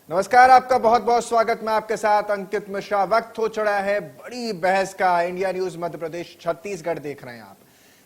नमस्कार, आपका बहुत बहुत स्वागत। मैं आपके साथ अंकित मिश्रा। वक्त हो चढ़ा है बड़ी बहस का। इंडिया न्यूज मध्य प्रदेश छत्तीसगढ़ देख रहे हैं आप।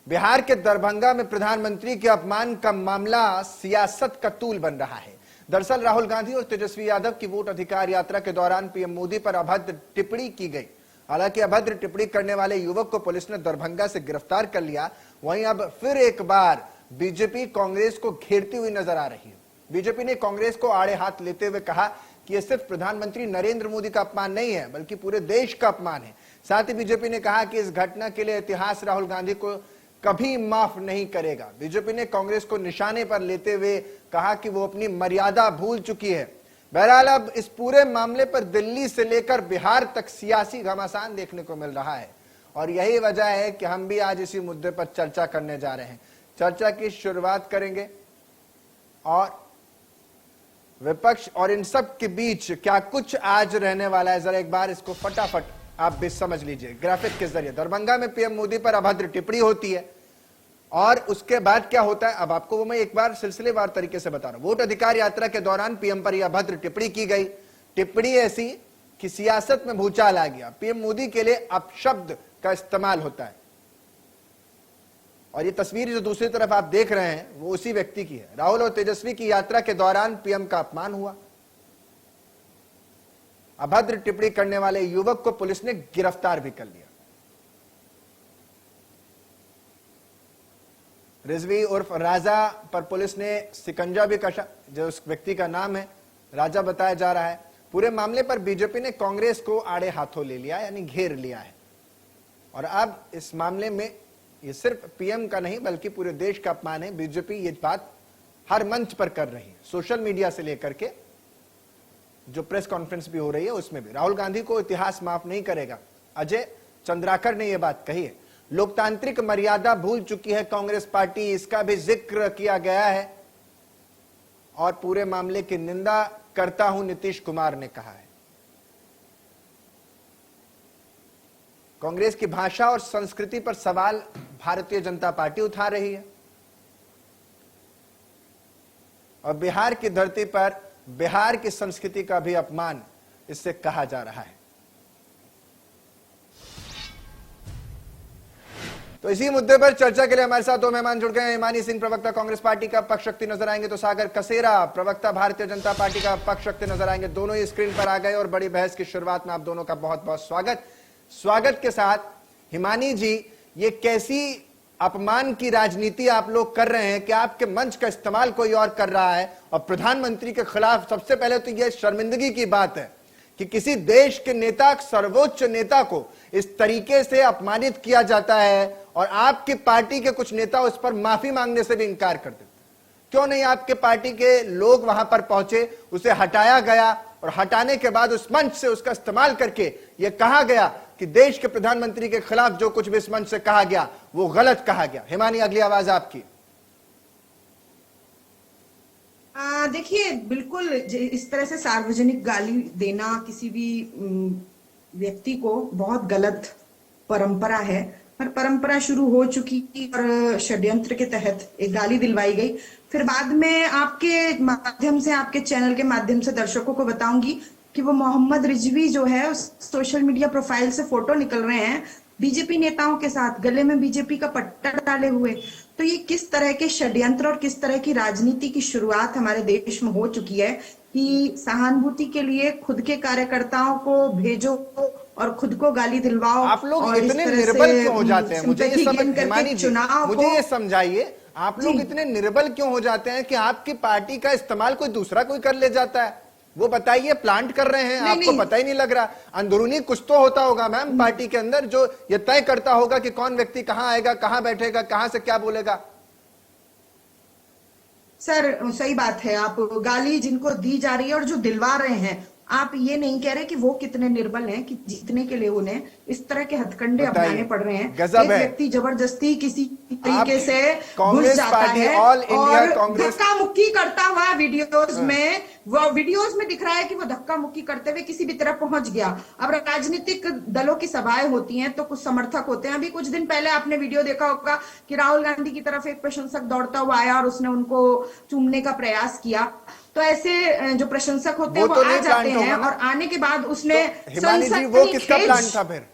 बिहार के दरभंगा में प्रधानमंत्री के अपमान का मामला सियासत का तूल बन रहा है। दरअसल राहुल गांधी और तेजस्वी यादव की वोट अधिकार यात्रा के दौरान पीएम मोदी पर अभद्र टिप्पणी की गई। हालांकि अभद्र टिप्पणी करने वाले युवक को पुलिस ने दरभंगा से गिरफ्तार कर लिया। वहीं अब फिर एक बार बीजेपी कांग्रेस को घेरती हुई नजर आ रही है। बीजेपी ने कांग्रेस को आड़े हाथ लेते हुए कहा कि यह सिर्फ प्रधानमंत्री नरेंद्र मोदी का अपमान नहीं है, बल्कि पूरे देश का अपमान है। साथ ही बीजेपी ने कहा कि इस घटना के लिए इतिहास राहुल गांधी को कभी माफ नहीं करेगा। बीजेपी ने कांग्रेस को निशाने पर लेते हुए कहा कि वो अपनी मर्यादा भूल चुकी है। बहरहाल अब इस पूरे मामले पर दिल्ली से लेकर बिहार तक सियासी घमासान देखने को मिल रहा है और यही वजह है कि हम भी आज इसी मुद्दे पर चर्चा करने जा रहे हैं। चर्चा की शुरुआत करेंगे और विपक्ष और इन सब के बीच क्या कुछ आज रहने वाला है, जरा एक बार इसको फटाफट आप भी समझ लीजिए ग्राफिक के जरिए। दरभंगा में पीएम मोदी पर अभद्र टिप्पणी होती है और उसके बाद क्या होता है, अब आपको वो मैं एक बार सिलसिलेवार तरीके से बता रहा हूं। वोट अधिकार यात्रा के दौरान पीएम पर यह अभद्र टिप्पणी की गई। टिप्पणी ऐसी कि सियासत में भूचाल आ गया। पीएम मोदी के लिए अपशब्द का इस्तेमाल होता है और ये तस्वीर जो दूसरी तरफ आप देख रहे हैं वो उसी व्यक्ति की है। राहुल और तेजस्वी की यात्रा के दौरान पीएम का अपमान हुआ। अभद्र टिप्पणी करने वाले युवक को पुलिस ने गिरफ्तार भी कर लिया। रिजवी उर्फ राजा पर पुलिस ने सिकंजा भी कसा, जो उस व्यक्ति का नाम है राजा बताया जा रहा है। पूरे मामले पर बीजेपी ने कांग्रेस को आड़े हाथों ले लिया, यानी घेर लिया है। और अब इस मामले में ये सिर्फ पीएम का नहीं बल्कि पूरे देश का अपमान है। बीजेपी ये बात हर मंच पर कर रही है, सोशल मीडिया से लेकर के जो प्रेस कॉन्फ्रेंस भी हो रही है उसमें भी। राहुल गांधी को इतिहास माफ नहीं करेगा, अजय चंद्राकर ने यह बात कही है। लोकतांत्रिक मर्यादा भूल चुकी है कांग्रेस पार्टी, इसका भी जिक्र किया गया है और पूरे मामले की निंदा करता हूं नीतीश कुमार ने कहा है। कांग्रेस की भाषा और संस्कृति पर सवाल भारतीय जनता पार्टी उठा रही है और बिहार की धरती पर बिहार की संस्कृति का भी अपमान इससे कहा जा रहा है। तो इसी मुद्दे पर चर्चा के लिए हमारे साथ दो मेहमान जुड़ गए हैं। हिमानी सिंह प्रवक्ता कांग्रेस पार्टी का पक्ष शक्ति नजर आएंगे, तो सागर कसेरा प्रवक्ता भारतीय जनता पार्टी का पक्ष शक्ति नजर आएंगे। दोनों ही स्क्रीन पर आ गए और बड़ी बहस की शुरुआत में आप दोनों का बहुत बहुत स्वागत के साथ। हिमानी जी, ये कैसी अपमान की राजनीति आप लोग कर रहे हैं कि आपके मंच का इस्तेमाल कोई और कर रहा है और प्रधानमंत्री के खिलाफ? सबसे पहले तो यह शर्मिंदगी की बात है कि किसी देश के नेता, सर्वोच्च नेता को इस तरीके से अपमानित किया जाता है और आपकी पार्टी के कुछ नेता उस पर माफी मांगने से भी इंकार कर देते। क्यों नहीं आपके पार्टी के लोग वहां पर पहुंचे, उसे हटाया गया और हटाने के बाद उस मंच से उसका इस्तेमाल करके यह कहा गया कि देश के प्रधानमंत्री के खिलाफ जो कुछ भी इस मंच से कहा गया वो गलत कहा गया? हिमानी, अगली आवाज आपकी। देखिए, बिल्कुल इस तरह से सार्वजनिक गाली देना किसी भी व्यक्ति को बहुत गलत परंपरा है। पर परंपरा शुरू हो चुकी और षड्यंत्र के तहत एक गाली दिलवाई गई। फिर बाद में आपके माध्यम से, आपके चैनल के माध्यम से दर्शकों को बताऊंगी कि वो मोहम्मद रिजवी जो है उस सोशल मीडिया प्रोफाइल से फोटो निकल रहे हैं बीजेपी नेताओं के साथ, गले में बीजेपी का पट्टा डाले हुए। तो ये किस तरह के षड्यंत्र और किस तरह की राजनीति की शुरुआत हमारे देश में हो चुकी है कि सहानुभूति के लिए खुद के कार्यकर्ताओं को भेजो और खुद को गाली दिलवाओ। आप लोग इतने निर्बल क्यों हो जाते हैं? मुझे ये समझाइए, आप लोग इतने निर्बल क्यों हो जाते हैं कि आपकी पार्टी का इस्तेमाल कोई दूसरा कोई कर ले जाता है? वो बताइए, प्लांट कर रहे हैं, आपको पता ही नहीं लग रहा? अंदरूनी कुछ तो होता होगा मैम पार्टी के अंदर जो ये तय करता होगा कि कौन व्यक्ति कहां आएगा, कहां बैठेगा, कहां से क्या बोलेगा। सर, सही बात है। आप गाली जिनको दी जा रही है और जो दिलवा रहे हैं, आप ये नहीं कह रहे कि वो कितने निर्बल हैं कि जीतने के लिए उन्हें इस तरह के हथकंडे अपनाने पड़ रहे हैं। एक व्यक्ति जबरदस्ती किसी तरीके से घुस जाता है और धक्का मुक्की करता हुआ वीडियोस में दिख रहा है कि वो धक्का मुक्की करते हुए किसी भी तरह पहुंच गया। अब राजनीतिक दलों की सभाएं होती हैं तो कुछ समर्थक होते हैं। अभी कुछ दिन पहले आपने वीडियो देखा होगा कि राहुल गांधी की तरफ एक प्रशंसक दौड़ता हुआ आया और उसने उनको चूमने का प्रयास किया। तो ऐसे जो प्रशंसक होते हैं वो वो तो आ नहीं जाते प्लांट हैं, होगा ना? और आने के बाद उसने तो हिमानी जी, वो किसका प्लान था फिर?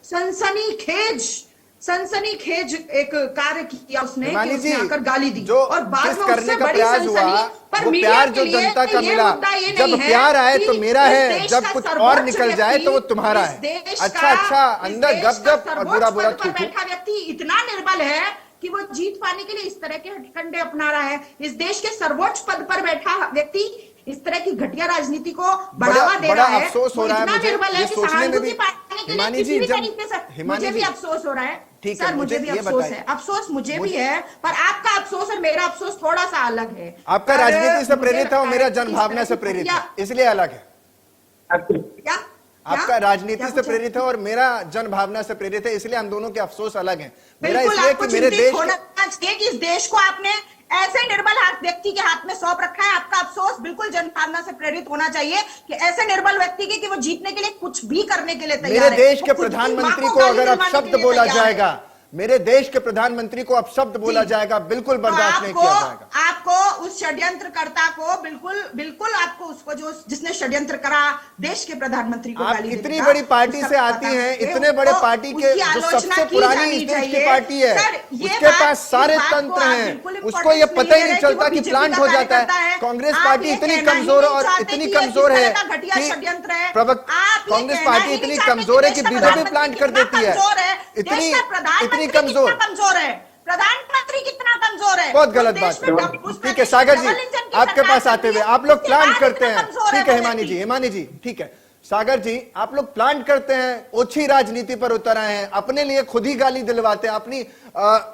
सनसनीखेज एक कार्य किया उसने कि हिमानी उसने जी, आकर गाली दी, जो और बाद किस में करने उससे का बड़ी प्रयास हुआ, सनसनी। पर वो मीडिया प्यार के जो लिए जनता का ये मिला, मुद्दा ये जब नहीं है प्यार आए कि तो मेरा इस है, देश जब का कुछ और सर्वोच्च निकल जाए तो वो व्यक्ति, तुम्हारा इस है। देश अच्छा का- अच्छा, इस अंदर देश गप का गप और सर्वोच्च बुरा बुरा पद पर थूथू। बैठा व्यक्ति इतना निर्बल है कि वो जीत पाने के लिए इस तरह के हथकंडे अपना रहा है। इस देश के सर्वोच्च पद पर बैठा व्यक्ति इस तरह की घटिया राजनीति को बढ़ावा दे बड़ा रहा है। अफसोस हो वो रहा है इतना मुझे निर्बल है ये कि सोचने में भी। सहानुभूति पाने के लिए हिमानी जी, किसी भी जब तरीके से हिमानी मुझे भी जी, अफसोस हो रहा है। ठीक है, सर मुझे भी ये अफसोस बताइए। है, अफसोस मुझे भी है, पर आपका अफसोस और मेरा अफसोस थोड़ा सा अलग है। आपका पर राजनीति से मुझे प्रेरित है और लगता मेरा है कि जन इस भावना तरह से की प्रेरित घटिया- है, इसलिए अलग है। क्या आपका राजनीति क्या से पूछा? प्रेरित है और मेरा जन भावना से प्रेरित है, इसलिए हम दोनों के अफसोस अलग हैं। मेरा बिल्कुल इसलिए आपको कि मेरे चिंतित देश होना के चाहिए कि इस देश को आपने ऐसे निर्बल व्यक्ति के हाथ में सौंप रखा है। आपका अफसोस बिल्कुल जनभावना से प्रेरित होना चाहिए कि ऐसे निर्बल व्यक्ति के कि वो जीतने के लिए कुछ भी करने के लिए तैयार मेरे है। देश वो के खुद की मां प्रधानमंत्री को गाली अगर दिलवाने के अपशब्द लिए बोला तैयार है। जाएगा, मेरे देश के प्रधानमंत्री को अपशब्द बोला जी। जाएगा, बिल्कुल तो बर्दाश्त नहीं किया जाएगा। आपको उस षड्यंत्रकर्ता को बिल्कुल आपको उसको जो जिसने षड्यंत्र करा देश के प्रधानमंत्री को आप गाली देने इतनी का, बड़ी पार्टी उसका से आती पता हैं, है, इतने बड़े उसको- पार्टी के उसकी जो आलोचना सबसे की पुरानी जानी इस देश की चाहिए। पार्टी है, सर, ये उसके बात- पास सारे इस बात को तंत्र आप हैं, बिल्कुल उसको ये importance पता ही ले नहीं रहे चलता वो कि BJP प्लांट का हो जाता कार्यकर्ता है। कांग्रेस आप पार्टी ये इतनी कहना ही कमजोर नहीं और चाहते इतनी कि ये कमजोर किस है तरह का घटिया षड्यंत्र है। कि आप ये कांग्रेस कहना पार्टी ही इतनी नहीं चाहते कमजोर है कि देश का बीजेपी प्रधानमंत्री प्लांट कर कितना देती है। कमजोर है। इतनी देश का प्रधानमंत्री इतनी कमजोर, कितना कमजोर है, प्रधानमंत्री कितना कमजोर है। बहुत गलत उस बात देश में है। उस ठीक है प्रदेश सागर में जी, डबल इंजन की आपके सरकार पास आते चल हुए रही है, आप लोग उसके प्लांट बाद करते इतना हैं, कमजोर है ठीक है वो हिमानी व्यक्ति। जी, हिमानी जी ठीक है। सागर जी, आप लोग प्लांट करते हैं, ओछी राजनीति पर उतर आए हैं, अपने लिए खुद ही गाली दिलवाते हैं, अपनी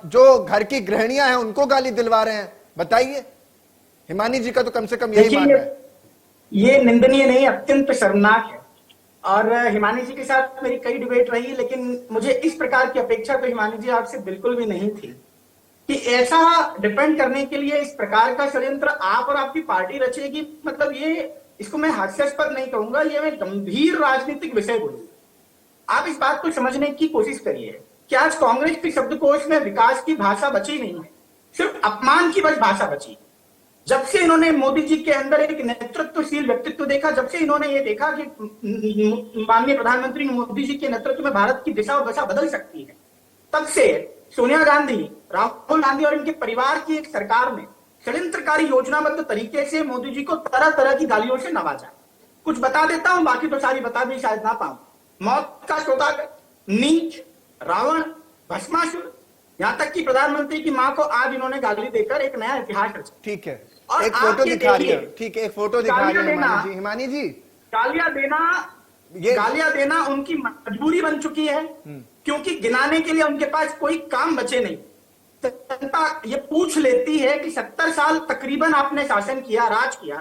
जो घर की गृहिणियां हैं उनको गाली दिलवा रहे हैं। बताइए, हिमानी जी का तो कम से कम यही मानना है। ये निंदनीय नहीं, अत्यंत शर्मनाक है। और हिमानी जी के साथ मेरी कई डिबेट रही, लेकिन मुझे इस प्रकार की अपेक्षा तो हिमानी जी आपसे बिल्कुल भी नहीं थी कि ऐसा डिपेंड करने के लिए इस प्रकार का षड्यंत्र आप और आपकी पार्टी रचेगी। मतलब ये, इसको मैं हास्यास्पद नहीं कहूंगा, ये मैं गंभीर राजनीतिक विषय बोलूंगा। आप इस बात को समझने की कोशिश करिए कि आज कांग्रेस के शब्दकोश में विकास की भाषा बची नहीं है, सिर्फ अपमान की बस भाषा बची। जब से इन्होंने मोदी जी के अंदर एक नेतृत्वशील व्यक्तित्व देखा, जब से इन्होंने ये देखा कि माननीय प्रधानमंत्री मोदी जी के नेतृत्व में भारत की दिशा और दशा बदल सकती है, तब से सोनिया गांधी, राहुल गांधी और इनके परिवार की एक सरकार ने षड्यंत्रकारी योजनाबद्ध तरीके से मोदी जी को तरह तरह की गालियों से नवाजा। कुछ बता देता हूं, बाकी तो सारी बता भी शायद ना पाऊं। मौत का सौदागर, नीच, रावण, भस्मासुर, यहां तक कि प्रधानमंत्री की मां को आज इन्होंने गाली देकर एक नया इतिहास रचा। ठीक है, और एक आप फोटो ये दिखा रही है, देखिए, ठीक है, एक फोटो दिखा रही है गालियां देना- हिमानी जी। हिमानी जी, गालियां देना उनकी मजबूरी बन चुकी है, क्योंकि गिनाने के लिए उनके पास कोई काम बचे नहीं। जनता ये पूछ लेती है कि 70 साल तकरीबन आपने शासन किया, राज किया,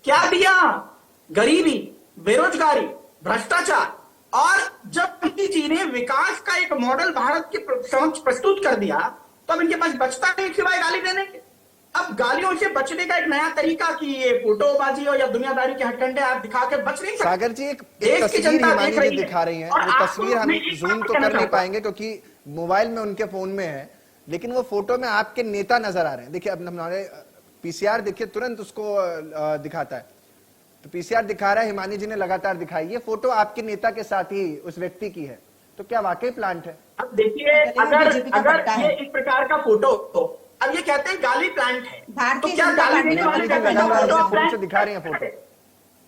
क्या दिया? गरीबी, बेरोजगारी, भ्रष्टाचार। और जब मोदी जी ने विकास का एक मॉडल भारत के समक्ष प्रस्तुत कर दिया, तो अब इनके पास बचता नहीं सिवाय गाली देने के। अब गालियों से बचने का एक नया तरीका कि ये फोटोबाजी हो या दुनियादारी के हथकंडे आप दिखा के बच नहीं सकते। सागर जी, एक देश की तस्वीर जनता हिमानी देख जी रही है। दिखा रही हैं, और वो आपको तस्वीर हम मैं एक जूम बात तो कहना कर नहीं चाहता पाएंगे क्योंकि मोबाइल में उनके फोन में है, लेकिन वो फोटो में आपके नेता नजर आ रहे हैं। देखिए, अब हमारे पीसीआर देखिए तुरंत उसको दिखाता है, तो पीसीआर दिखा रहा है, हिमानी जी ने लगातार दिखाई। ये फोटो आपके नेता के साथ ही उस व्यक्ति की है, तो क्या वाकई प्लांट है? अब देखिए, अगर ये इस प्रकार का फोटो हो, अब ये कहते हैं गाली प्लांट है, भारतीय तो क्या जनता गाली पार्टी देने वाले का व्यक्ति का लगातार फोटो फोन प्लांट से दिखा रही हैं फोटो।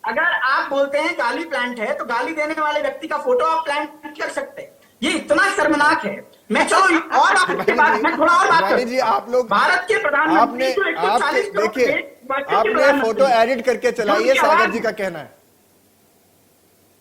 अगर आप बोलते हैं गाली प्लांट है, तो गाली देने वाले व्यक्ति का फोटो आप प्लांट कर सकते हैं। ये इतना शर्मनाक है। मैं चलो और आपके बाद मैं थोड़ा और बात हिमानी जी, आप लोग भारत के प्रधानमंत्री आपने जो 140 करोड़ देखिए, आपने फोटो एडिट करके चलाइए, सागर जी का कहना है।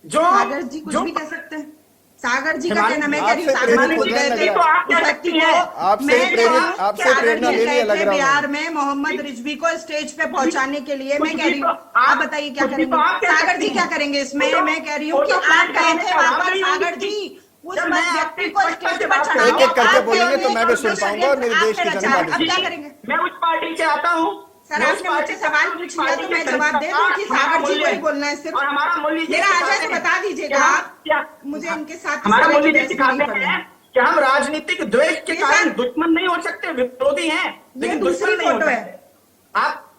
जो सागर जी कुछ भी कह सकते हैं। सागर जी का कहना, मैं कह रही हूँ आपसे सागर प्रेरित जी होने गए लग थे रहा है। उस व्यक्ति को, आपसे मैं प्रेरित- कह रही हूँ आपसे सागर प्रेरणा जी ले रही है, गए लग थे रहा हूं बिहार में मोहम्मद रिजवी को स्टेज पे पहुंचाने के लिए। मैं कह रही हूँ, आप बताइए क्या कुछ भी तो करेंगे आप कह सागर जी, सकती क्या हैं। करेंगे इसमें? फोटो- मैं कह रही हूँ कि फोटो आप प्लांट गए करने थे का वहां जवाब पर नहीं सागर होगी। जी उस जब मैं व्यक्ति को आपसे स्टेज स्पष्ट पर बात चढ़ा करूं, एक-एक करके बोलेंगे तो मैं भी सुन पाऊंगा और मेरे देश की जनता अब भी। क्या करेंगे? मैं उस पार्टी से आता हूँ। सर, आपने मुझसे सवाल पूछ लिया तो मैं जवाब दे दूं कि सागर जी को ही बोलना है सिर्फ। और हमारा मूल्य मेरा आशय से बता दीजिएगा आप, मुझे इनके साथ हमारा इस तरह की मूल्य बहस सिखाते नहीं करनी हैं है। कि हम राजनीतिक द्वेष के ये कारण सर- दुश्मन नहीं हो सकते, विरोधी हैं, लेकिन दूसरी दुश्मन नहीं हो फोटो है। सकते। आप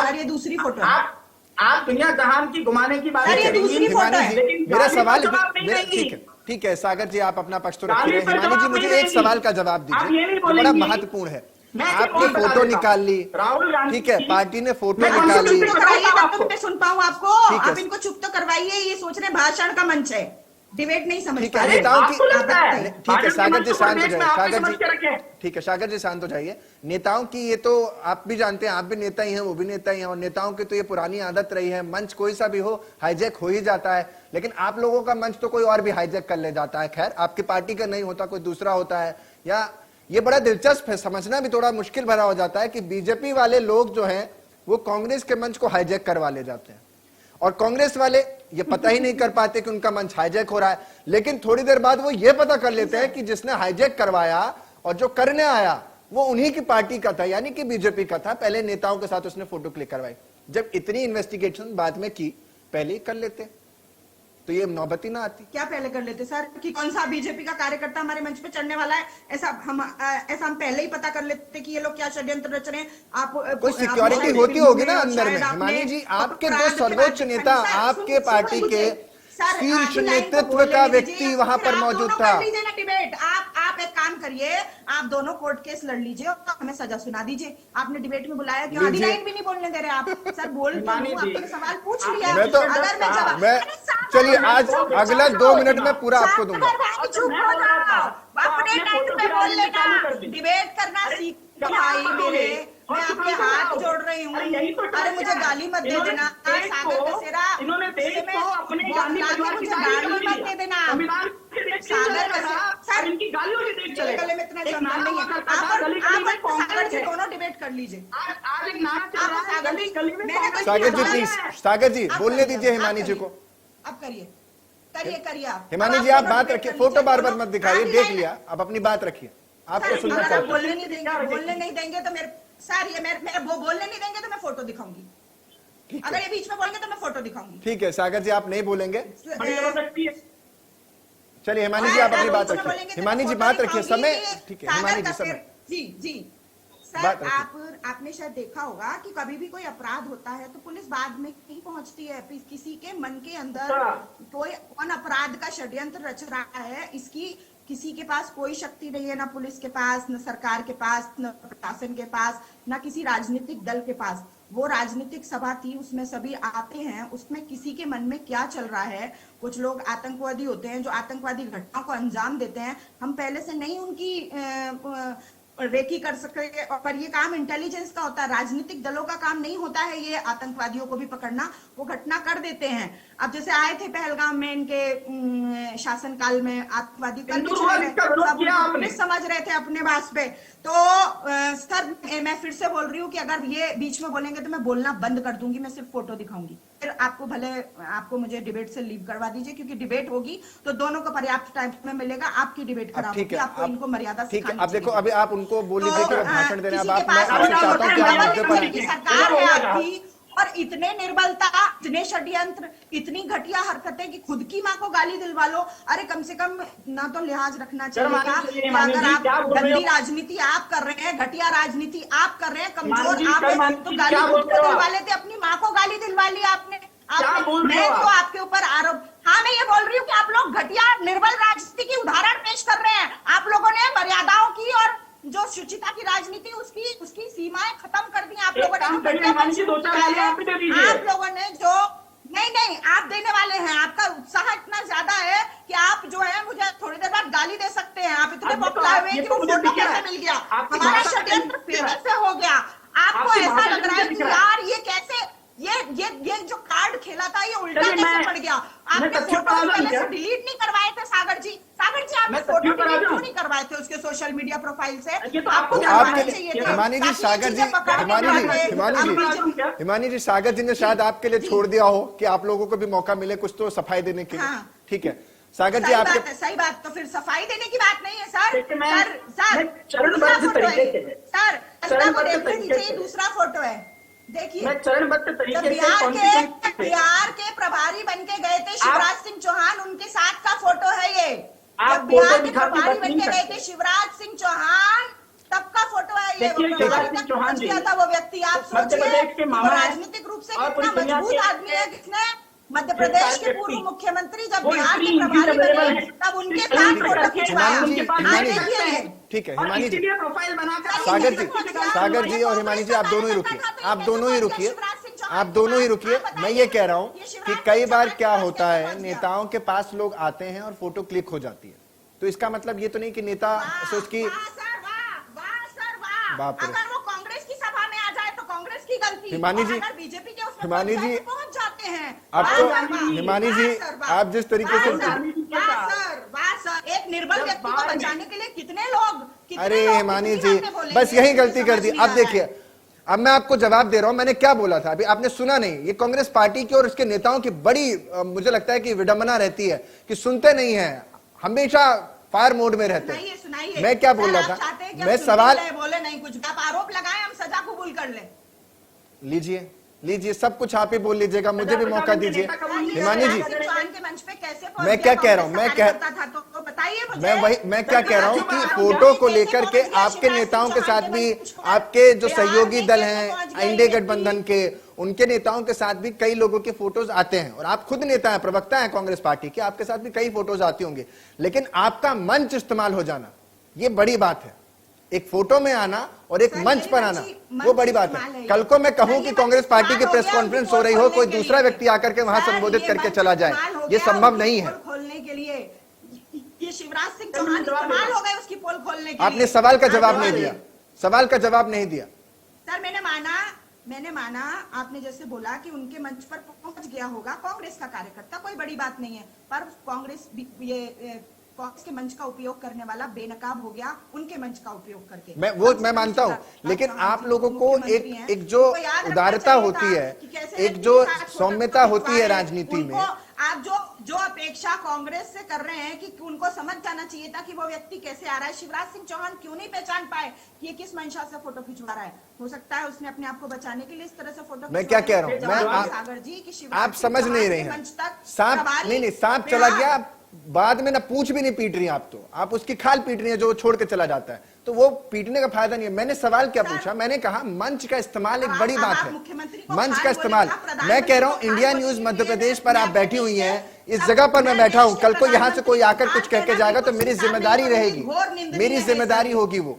सर, ये दूसरी फोटो है। आप आप दुनिया जहान की घुमाने की बात अरे ये कर रही हैं, दूसरी फोटो है। लेकिन मेरा गाली का सवाल जवाब नहीं मेरा देंगी। ठीक है सागर जी, आप अपना पक्ष तो गाली रखिए। पर हिमानी जी जवाब मुझे नहीं एक देंगी। सवाल का जवाब आप दीजिए ये नहीं जो बड़ा बोलेंगी। महत्वपूर्ण है। मैं एक आपने और बता फोटो देता निकाल ली, हूं। राहुल गांधी ठीक है, की- पार्टी ने फोटो मैं निकाल कौन ली, सी चुप तो कराइए तब आपको। तो मैं सुन पाऊं आपको। ठीक है। आप इनको चुप तो करवाइए, ये सोच रहे भाषण का मंच है, डिबेट नहीं समझ ठीक पा है, रहे। नेताओं की आपको लगता है? ठीक है भाजपा सागर जी के शांत हो प्रदेश में जाइए, आपने सागर समझ के रखे जी हैं। ठीक है, सागर जी शांत हो जाइए। नेताओं की ये तो आप भी जानते हैं, आप भी नेता ही हैं, वो भी नेता ही हैं, और नेताओं की तो ये पुरानी आदत रही है, मंच कोई सा भी हो हाईजैक हो ही जाता है। लेकिन आप लोगों का मंच तो कोई और भी हाईजैक कर ले जाता है। खैर, आपकी पार्टी का नहीं होता, कोई दूसरा होता है। या ये बड़ा दिलचस्प है, समझना भी थोड़ा मुश्किल भरा हो जाता है कि बीजेपी वाले लोग जो हैं वो कांग्रेस के मंच को हाईजैक करवा ले जाते हैं, और कांग्रेस वाले ये पता ही नहीं कर पाते कि उनका मंच हाईजैक हो रहा है। लेकिन थोड़ी देर बाद वो ये पता कर लेते हैं कि जिसने हाईजैक करवाया और जो करने आया वो उन्हीं की पार्टी का था, यानी कि बीजेपी का था। पहले नेताओं के साथ उसने फोटो क्लिक करवाई। जब इतनी इन्वेस्टिगेशन बाद में की, पहले ही कर लेते तो ये नौबत ही ना आती। क्या पहले कर लेते सर कि कौन सा बीजेपी का कार्यकर्ता हमारे मंच पे चढ़ने वाला है, ऐसा हम पहले ही पता कर लेते कि ये लोग क्या षड्यंत्र रच रहे हैं। आप कोई सिक्योरिटी होती होगी ना अंदर में। हिमानी जी, आपके दो सर्वोच्च नेता, आपके पार्टी के शीर्ष नेतृत्व का व्यक्ति वहां पर मौजूद था। डिबेट आप एक काम करिए, आप दोनों कोर्ट केस लड़ लीजिए और हमें सजा सुना दीजिए। आपने डिबेट में बुलाया क्यों? आधी लाइन भी नहीं बोलने दे रहे आप। सर बोल तो लूं, आपने सवाल पूछ लिया। मैं तो अगर मैं जवाब चलिए आज अगला 2 मिनट में पूरा आपको दूंगा। चुप हो जाओ, अपने टाइम पे बोल लेना। डिबेट करना सीख भाई मेरे, मैं आपके हाथ जोड़ रही हूँ। अरे मुझे गाली मत दे देना सागर दशहरा, इन्होंने देश को अपने गांधी परिवार की गाली मत दे देना सागर सर, इनकी गालियों से देश चलेगा। गले में इतना एक सम्मान नहीं है। नारा आप गली-गली में सागर कांग्रेस जी है। दोनों डिबेट कर लीजिए। आज एक नारा चल रहा है, गली-गली में मैंने कांग्रेस कोई सागर जी बोला प्लीज, है। सागर जी आप बोलने करिए, दीजिए आप हिमानी जी करिए। को। अब करिए आप। हिमानी अब जी आप दोनों बात डिबेट रखिए, कर फोटो लीजिए, बार बार दोनों। मत दिखाइए, आधी देख लाइन- लिया, अब अपनी बात रखिए। आपको सर, सुनना अगर आप चाहते हैं। बोलने नहीं देंगे तो मेरे सर ये मेरे वो बोलने नहीं देंगे तो मैं फोटो दिखाऊंगी। ठीक अगर है, ये बीच में बोलेंगे तो मैं फोटो दिखाऊंगी। ठीक है सागर जी, आप नहीं बोलेंगे, बड़ी जबरदस्ती है। चलिए हिमानी जी आप अपनी बात रखिए। हिमानी जी बात रखिए, समय ठीक है, हिमानी जी समय। जी सर, बात रखिए। आपने शायद देखा होगा कि कभी भी कोई अपराध होता है तो पुलिस बाद में नहीं पहुंचती है। किसी के मन के अंदर कौन अपराध का षड्यंत्र रच रहा है, इसकी किसी के पास कोई शक्ति नहीं है, ना पुलिस के पास, न सरकार के पास, न प्रशासन के पास, ना किसी राजनीतिक दल के पास। वो राजनीतिक सभा थी, उसमें सभी आते हैं, उसमें किसी के मन में क्या चल रहा है। कुछ लोग आतंकवादी होते हैं जो आतंकवादी घटनाओं को अंजाम देते हैं। हम पहले से नहीं उनकी रेकी कर सके, पर ये काम इंटेलिजेंस का होता है, राजनीतिक दलों का काम नहीं होता है ये आतंकवादियों को भी पकड़ना। वो घटना कर देते हैं। अब जैसे आए थे पहलगाम में, इनके शासनकाल में आतंकवादी कर भी चले गए, पुलिस समझ रहे थे अपने बास पे। तो सर मैं फिर से बोल रही हूँ कि अगर ये बीच में बोलेंगे तो मैं बोलना बंद कर दूंगी, मैं सिर्फ फोटो दिखाऊंगी। फिर आपको मुझे डिबेट से लीव करवा दीजिए, क्योंकि डिबेट होगी तो दोनों को पर्याप्त टाइम में मिलेगा। आपकी डिबेट खराब होगी, आपको इनको मर्यादा ठीक है। सिखानी अब देखो, चाहिए। अभी आप उनको बोल लीजिए कि वो भाषण दे रहे हैं। अब किसी के आप, मैं पास आपसे चाहता हूँ कि आप मुद्दे पर की सरकार है आपकी, और इतने निर्बलता, इतने षड्यंत्र, इतनी घटिया हरकतें कि खुद की माँ को गाली दिलवा लो। अरे कम से कम ना तो लिहाज रखना चाहिए था कि अगर आप गंदी राजनीति आप कर रहे हैं, घटिया राजनीति आप कर रहे हैं, कमजोर आप हैं, तो गाली खुद को दिलवा लेते, अपनी माँ को गाली दिलवा ली आपने। मैं तो आपके ऊपर आरोप, हाँ मैं ये बोल रही हूँ कि आप लोग घटिया निर्बल राजनीति की उदाहरण पेश कर रहे हैं। आप लोगों ने मर्यादाओं की और जो शुचिता की राजनीति उसकी सीमाएं खत्म कर दी आप लोगों ने। आप लोगों ने जो नहीं आप देने वाले हैं, आपका उत्साह इतना ज्यादा है कि आप जो है मुझे थोड़ी देर बाद गाली दे सकते हैं। आप इतने बौखलाए हुए कि वो फोटो कैसे मिल गया, हमारा षड्यंत्र फिर से हो गया। आपको ऐसा लग रहा है कि यार ये कैसे ये जो कार्ड खेला था ये उल्टा कैसे पड़ गया। आपने फोटो पहले से डिलीट नहीं करवाए थे सागर जी आपने फोटो डिलीट क्यों नहीं करवाए थे उसके सोशल मीडिया प्रोफाइल से? आपको करवाने चाहिए थे। हिमानी जी, सागर जी, हिमानी जी सागर जी ने शायद आपके लिए छोड़ दिया हो कि आप लोगों को भी मौका मिले कुछ तो सफाई देने के लिए। ठीक है सागर जी, आपके सही बात, तो फिर सफाई देने की बात नहीं है सर। दूसरा फोटो है, देखिए चरणबद्ध तरीके बिहार के प्रभारी बन के गए थे शिवराज सिंह चौहान, उनके साथ का फोटो है ये। आप जब बिहार के प्रभारी बन के गए थे शिवराज सिंह चौहान तब का फोटो है ये देखिए, शिवराज सिंह चौहान जी किया था वो व्यक्ति, आप मध्य सोचिए प्रदेश के वो मामा हैं राजनीतिक रूप से और पूरी कितना दुनिया मजबूत के आदमी है, किसने मध्य प्रदेश के पूर्व मुख्यमंत्री जब वो बिहार इतनी के प्रभारी अवेलेबल बने है, तब उनके इतनी साथ करके फोटो खिंचवाया। हिमानी जी, हिमानी जी, देखिए, ठीक है और हिमानी जी, इसीलिए प्रोफाइल बनाकर सागर जी और हिमानी जी, आप दोनों ही रुकिए, आप दोनों ही रुकिए, आप दोनों ही रुकिए। मैं ये कह रहा हूं कि कई बार क्या होता है, नेताओं के पास लोग आते हैं और फोटो क्लिक हो जाती है, तो इसका मतलब ये तो नहीं कि नेता से उसकी बाप रे। अगर वो कांग्रेस की सभा में आ जाए तो कांग्रेस की गलती, हिमानी जी, अगर बीजेपी के उसमें हिमानी जी, पहुंच जाते हैं। आपको हिमानी जी, आप जिस तरीके से एक निर्बल व्यक्ति को बचाने के लिए कितने लोग अरे हिमानी जी, बस यही गलती कर दी। अब देखिए, अब मैं आपको जवाब दे रहा हूं, मैंने क्या बोला था अभी आपने सुना नहीं। ये कांग्रेस पार्टी की और उसके नेताओं की बड़ी मुझे लगता है कि विडंबना रहती है कि सुनते नहीं है, हमेशा फायर मोड में रहते हैं। सुनाइए, मैं क्या बोल रहा था, मैं सवाल बोले नहीं कुछ, आप आरोप लगाएं, हम सजा कबूल कर लें। लीजिए लीजिए, सब कुछ आप ही बोल लीजिएगा, मुझे भी मौका दीजिए। हिमानी जी, मैं क्या कह रहा हूं, मैं क्या कह रहा हूं कि फोटो को लेकर के आपके नेताओं के साथ भी, आपके जो सहयोगी दल हैं एनडीए गठबंधन के, उनके नेताओं के साथ भी कई लोगों के फोटोज आते हैं, और आप खुद नेता हैं, प्रवक्ता हैं कांग्रेस पार्टी के, आपके साथ भी कई फोटोज आती होंगे, लेकिन आपका मंच इस्तेमाल हो जाना ये बड़ी बात है। एक फोटो में आना और एक मंच पर आना वो बड़ी बात है। कल को मैं कहूं कि कांग्रेस पार्टी की प्रेस कॉन्फ्रेंस हो रही हो, कोई दूसरा व्यक्ति आकर के वहां संबोधित करके चला जाए, ये संभव नहीं है। खोलने के लिए ये शिवराज सिंह चौहान इस्तेमाल हो गए उसकी पोल खोलने के लिए। आपने सवाल का जवाब नहीं दिया, सवाल का जवाब नहीं दिया। सर मैंने माना आपने जैसे बोला कि उनके मंच पर पहुंच गया होगा कांग्रेस का कार्यकर्ता, कोई बड़ी बात नहीं है, पर कांग्रेस कांग्रेस के मंच का उपयोग करने वाला बेनकाब हो गया उनके मंच का उपयोग करके। मैं मानता हूं, लेकिन आप लोगों को एक जो उदारता होती है, एक जो सौम्यता होती है राजनीति में, आप जो अपेक्षा कांग्रेस से कर रहे हैं कि उनको समझ जाना चाहिए था कि वो व्यक्ति कैसे आ रहा है। शिवराज सिंह चौहान क्यों नहीं पहचान पाए कि ये किस मंशा से फोटो खिंचवा रहा है? हो सकता है उसने अपने आप को बचाने के लिए इस तरह से फोटो। मैं क्या कह रहा हूँ, सागर जी की आप समझ नहीं रहे हैं। सांप चला गया, बाद में ना पूछ भी नहीं पीट रही आप, तो आप उसकी खाल पीट रही है जो छोड़ के चला जाता है, तो वो पीटने का फायदा नहीं है। मैंने सवाल क्या पूछा, मैंने कहा मंच का इस्तेमाल एक बड़ी बात है, मंच का इस्तेमाल। मैं कह रहा हूं इंडिया न्यूज मध्य प्रदेश पर आप बैठी हुई हैं, इस जगह पर मैं बैठा हूं, कल को यहां से कोई आकर कुछ कह के जाएगा तो मेरी जिम्मेदारी रहेगी, मेरी जिम्मेदारी होगी वो।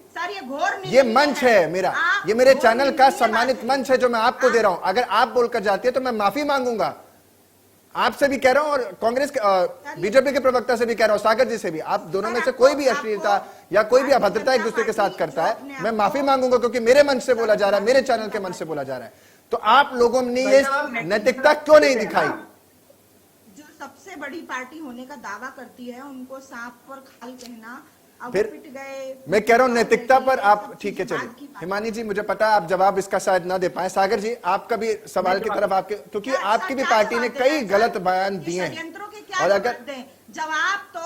ये मंच है मेरा, ये मेरे चैनल का सम्मानित मंच है जो मैं आपको दे रहा हूं। अगर आप बोलकर जाती है तो मैं माफी मांगूंगा, आपसे भी कह रहा हूं और कांग्रेस बीजेपी के प्रवक्ता से भी कह रहा हूं, सागर जी से भी। आप दोनों में से कोई भी अश्लीलता या कोई भी अभद्रता एक दूसरे के साथ करता है, मैं माफी मांगूंगा, क्योंकि मेरे मंच से बोला जा रहा है, मेरे चैनल के मंच से बोला जा रहा है। तो आप लोगों ने ये नैतिकता क्यों नहीं दिखाई? जो सबसे बड़ी पार्टी होने का दावा करती है उनको सांप पर खाल कहना, फिर मैं कह रहा हूं नैतिकता पर आप, ठीक है चलिए हिमानी जी, मुझे पता है आप जवाब इसका शायद ना दे पाए। सागर जी, आपका भी सवाल की तरफ आपके, क्योंकि आपकी भी पार्टी ने कई गलत बयान दिए हैं, और अगर जवाब तो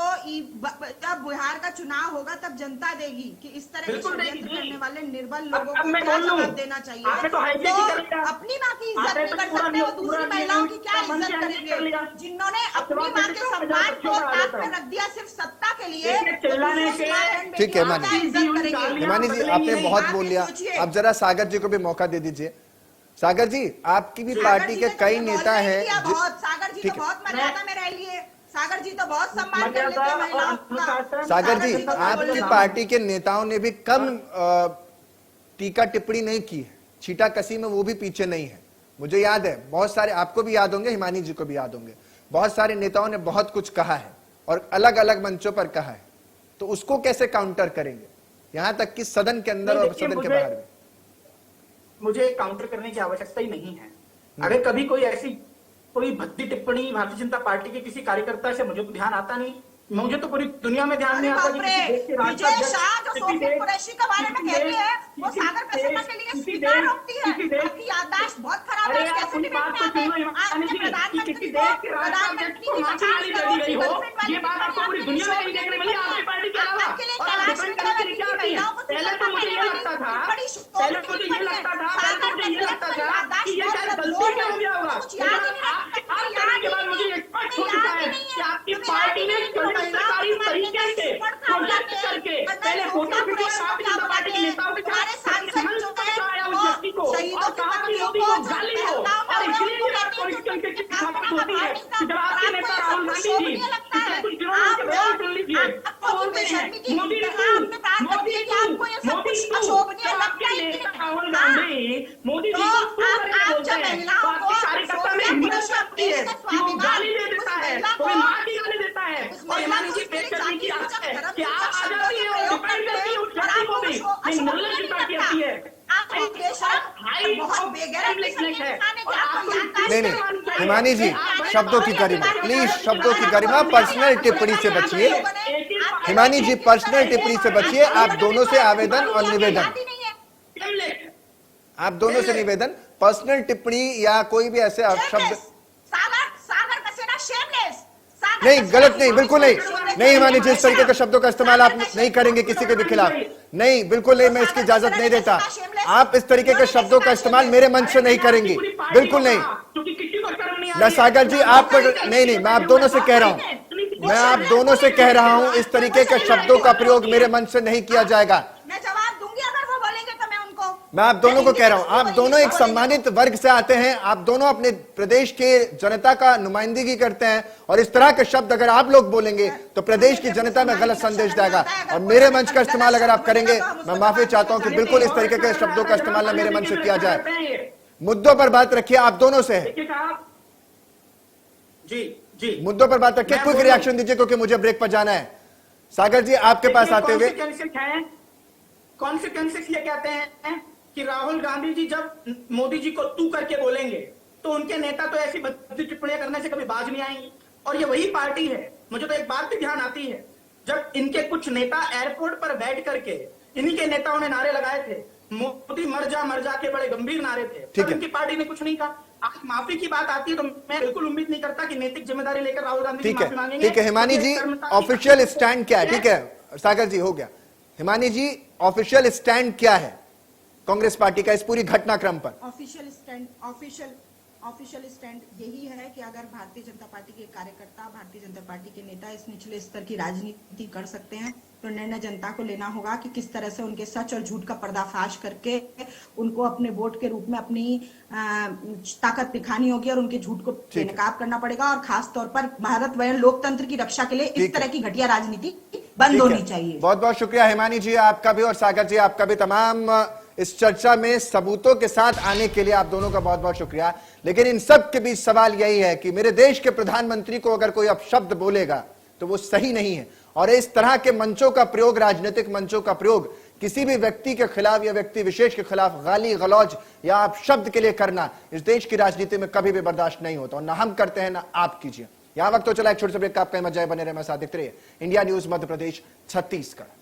जब बिहार का चुनाव होगा तब जनता देगी कि इस तरह के षड्यंत्र करने वाले निर्बल लोगों को क्या जवाब देना चाहिए। तो अपनी माँ की इज्जत नहीं कर सकते हो, दूसरी महिलाओं की क्या इज्जत करेंगे? जिन्होंने अपनी माँ के सम्मान को ताक पे रख दिया सिर्फ सत्ता के लिए। ठीक है हिमानी जी, आपने बहुत बोल लिया, अब जरा सागर जी को भी मौका दे दीजिए। सागर जी, आपकी भी पार्टी के कई नेता हैं। सागर जी तो बहुत मर्यादा में रह लिए, सागर जी तो बहुत सम्मान कर लेते हैं महिलाओं का। सागर जी, आपकी पार्टी के नेताओं ने भी कम टीका टिप्पणी नहीं की है, छीटा कसी में वो भी पीछे नहीं है। मुझे याद है, बहुत सारे, आपको भी याद होंगे, हिमानी जी को भी याद होंगे, बहुत सारे नेताओं ने बहुत कुछ कहा है और अलग अलग मंचों पर कहा है, तो उसको कैसे काउंटर करेंगे, यहां तक कि सदन के अंदर और सदन के बाहर भी? मुझे काउंटर करने की आवश्यकता ही नहीं है। अगर कभी कोई भद्दी टिप्पणी भारतीय जनता पार्टी के किसी कार्यकर्ता से, मुझे तो ध्यान आता नहीं, मुझे तो पूरी दुनिया में ध्यान नहीं आता कि विजय शाह जो सोफिया कुरैशी के बारे में कहती है वो सागर प्रसन्ना के लिए स्वीकार होती है। आपकी याददाश्त बहुत खराब है, कैसे डिबेट में आपने प्रधानमंत्री को मचाली कर रही हो, ये बात आपको पूरी दुनिया में नहीं देखने मिली आपकी पार्टी के अलावा। और आप डिफेंड करने के लिए क्या आती है? पहले तो मुझे ये लगता था कि ये शायद गलती क्या हो गया होगा, के बाद मुझे स्पष्ट हो चुका है कि आपकी पार्टी ने सरकारी तरीके से प्रोजेक्ट करके पहले फोटो खिंचवाया भारतीय जनता पार्टी के नेताओं के साथ, गाली हो, और इसलिए भी आपको इस तरीके की खपत होती है कि जब आपके नेता राहुल गांधी जी पिछले कुछ दिनों में बयान सुन लीजिए, तो बोलते हैं मोदी आपके नेता राहुल गांधी मोदी जी को तू करके बोलते हैं, तो आपके कार्यकर्ता में हिम्मत लगती है कि वो गाली दे देता है, वो मां की गाली देता है, और हिमानी जी पेश करने की आदत है कि आप आ जाती है और डिपेंड करती है उस जाति को भी, ये निर्लज्जता की आती है। नहीं नहीं हिमानी जी, शब्दों की गरिमा, प्लीज शब्दों की गरिमा, पर्सनल टिप्पणी से बचिए। हिमानी जी पर्सनल टिप्पणी से बचिए। आप दोनों से आवेदन और निवेदन, आप दोनों से निवेदन, पर्सनल टिप्पणी या कोई भी ऐसे शब्द नहीं, गलत नहीं, बिल्कुल नहीं, नहीं हिमानी जी, इस तरीके के शब्दों का इस्तेमाल आप नहीं करेंगे किसी के भी खिलाफ, नहीं, बिल्कुल नहीं, मैं इसकी इजाजत नहीं देता। आप इस तरीके के शब्दों का इस्तेमाल मेरे मंच से नहीं करेंगी, बिल्कुल नहीं। सागर जी आप नहीं, मैं आप दोनों से कह रहा हूं, मैं आप दोनों से कह रहा हूं, इस तरीके के शब्दों का प्रयोग मेरे मंच से नहीं किया जाएगा। मैं आप दोनों को कह रहा हूं, आप दोनों एक सम्मानित वर्ग से आते हैं, आप दोनों अपने प्रदेश के जनता का नुमाइंदगी करते हैं, और इस तरह के शब्द अगर आप लोग बोलेंगे तो प्रदेश की जनता में गलत संदेश जाएगा। और मेरे मंच का इस्तेमाल अगर आप करेंगे, मैं माफी चाहता हूं कि बिल्कुल इस तरीके के शब्दों का इस्तेमाल ना मेरे मंच से किया जाए। मुद्दों पर बात रखिए, आप दोनों से है जी, मुद्दों पर बात रखिए, क्विक रिएक्शन दीजिए क्योंकि मुझे ब्रेक पर जाना है। सागर जी आपके पास आते हुए, कॉन्सिक्वेंसेस ये कहते हैं कि राहुल गांधी जी जब मोदी जी को तू करके बोलेंगे तो उनके नेता तो ऐसी भद्दी टिप्पणियां करने से कभी बाज नहीं आएंगी, और ये वही पार्टी है। मुझे तो एक बात भी ध्यान आती है, जब इनके कुछ नेता एयरपोर्ट पर बैठ करके इन्हीं के नेताओं ने नारे लगाए थे, मोदी मर जा के, बड़े गंभीर नारे थे, तब इनकी पार्टी ने कुछ नहीं कहा। आज माफी की बात आती है तो मैं बिल्कुल उम्मीद नहीं करता कि नैतिक जिम्मेदारी लेकर राहुल गांधी जी माफी मांगेंगे। ठीक है हिमानी जी, ऑफिशियल स्टैंड क्या है? ठीक है सागर जी, हो गया। हिमानी जी, ऑफिशियल स्टैंड क्या है कांग्रेस पार्टी का इस पूरी घटनाक्रम पर? ऑफिशियल स्टैंड यही है कि अगर भारतीय जनता पार्टी के कार्यकर्ता, भारतीय जनता पार्टी के नेता इस निचले स्तर की राजनीति कर सकते हैं, तो निर्णय जनता को लेना होगा कि किस तरह से उनके सच और झूठ का पर्दाफाश करके उनको अपने वोट के रूप में अपनी ताकत दिखानी होगी, और उनके झूठ को बेनकाब करना पड़ेगा। और खास तौर पर भारत व लोकतंत्र की रक्षा के लिए इस तरह की घटिया राजनीति बंद होनी चाहिए। बहुत बहुत शुक्रिया हिमानी जी आपका भी, और सागर जी आपका भी, तमाम इस चर्चा में सबूतों के साथ आने के लिए आप दोनों का बहुत बहुत शुक्रिया। लेकिन इन सब के बीच सवाल यही है कि मेरे देश के प्रधानमंत्री को अगर कोई अपशब्द बोलेगा तो वो सही नहीं है, और इस तरह के मंचों का प्रयोग, राजनीतिक मंचों का प्रयोग किसी भी व्यक्ति के खिलाफ या व्यक्ति विशेष के खिलाफ गाली गलौज या अपशब्द के लिए करना इस देश की राजनीति में कभी भी बर्दाश्त नहीं होता, और ना हम करते हैं ना आप कीजिए। यहां वक्त तो चला एक छोटे से ब्रेक का, आपका मजा बने रहे, मैं साथ देखते रहिए इंडिया न्यूज मध्य प्रदेश छत्तीसगढ़।